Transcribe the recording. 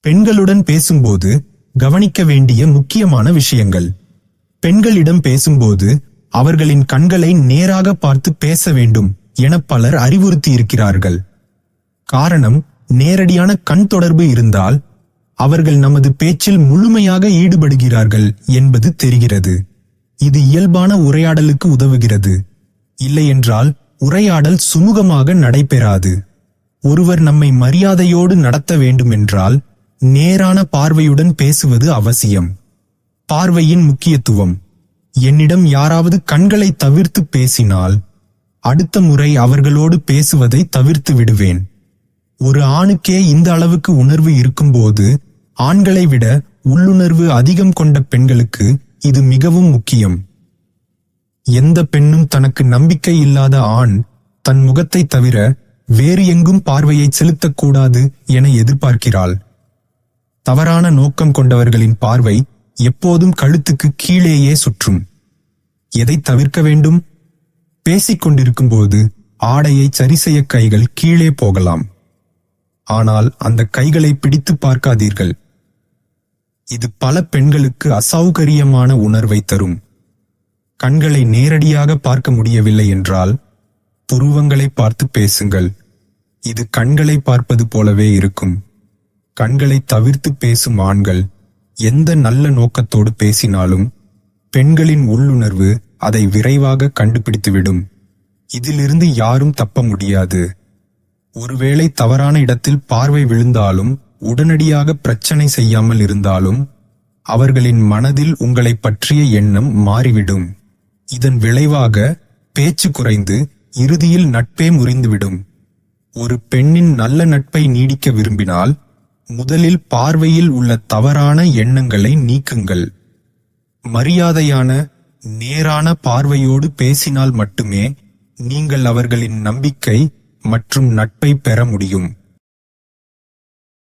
பெண்களுடன் பேசும்போது கவனிக்க வேண்டிய முக்கியமான விஷயங்கள். பெண்களிடம் பேசும்போது அவர்களின் கண்களை நேராக பார்த்து பேச வேண்டும் என பலர் அறிவுறுத்தி இருக்கிறார்கள். காரணம், நேரடியான கண் தொடர்பு இருந்தால் அவர்கள் நமது பேச்சில் முழுமையாக ஈடுபடுகிறார்கள் என்பது தெரிகிறது. இது இயல்பான உரையாடலுக்கு உதவுகிறது. இல்லையென்றால் உரையாடல் சுமூகமாக நடைபெறாது. ஒருவர் நம்மை மரியாதையோடு நடத்த வேண்டுமென்றால் நேரான பார்வையுடன் பேசுவது அவசியம். பார்வையின் முக்கியத்துவம். என்னிடம் யாராவது கண்களை தவிர்த்து பேசினால் அடுத்த முறை அவர்களோடு பேசுவதை தவிர்த்து விடுவேன். ஒரு ஆணுக்கே இந்த அளவுக்கு உணர்வு இருக்கும்போது ஆண்களை விட உள்ளுணர்வு அதிகம் கொண்ட பெண்களுக்கு இது மிகவும் முக்கியம். எந்த பெண்ணும் தனக்கு நம்பிக்கை இல்லாத ஆண் தன் முகத்தை தவிர வேறு எங்கும் பார்வையை செலுத்தக்கூடாது என எதிர்பார்க்கிறாள். தவறான நோக்கம் கொண்டவர்களின் பார்வை எப்போதும் கழுத்துக்கு கீழேயே சுற்றும். எதை தவிர்க்க வேண்டும்? பேசிக் கொண்டிருக்கும்போது ஆடையை சரிசெய்ய கைகள் கீழே போகலாம். ஆனால் அந்த கைகளை பிடித்து பார்க்காதீர்கள். இது பல பெண்களுக்கு அசௌகரியமான உணர்வை தரும். கண்களை நேரடியாக பார்க்க முடியவில்லை என்றால் புருவங்களை பார்த்து பேசுங்கள். இது கண்களை பார்ப்பது போலவே இருக்கும். கண்களை தவிர்த்து பேசும் ஆண்கள் எந்த நல்ல நோக்கத்தோடு பேசினாலும் பெண்களின் உள்ளுணர்வு அதை விரைவாக கண்டுபிடித்துவிடும். இதிலிருந்து யாரும் தப்ப முடியாது. ஒருவேளை தவறான இடத்தில் பார்வை விழுந்தாலும் உடனடியாக பிரச்சனை செய்யாமல் இருந்தாலும் அவர்களின் மனதில் உங்களை பற்றிய எண்ணம் மாறிவிடும். இதன் விளைவாக பேச்சு குறைந்து இறுதியில் நட்பே முறிந்துவிடும். ஒரு பெண்ணின் நல்ல நட்பை நீடிக்க விரும்பினால் முதலில் பார்வையில் உள்ள தவறான எண்ணங்களை நீக்குங்கள். மரியாதையான நேரான பார்வையோடு பேசினால் மட்டுமே நீங்கள் அவர்களின் நம்பிக்கை மற்றும் நட்பை பெற முடியும்.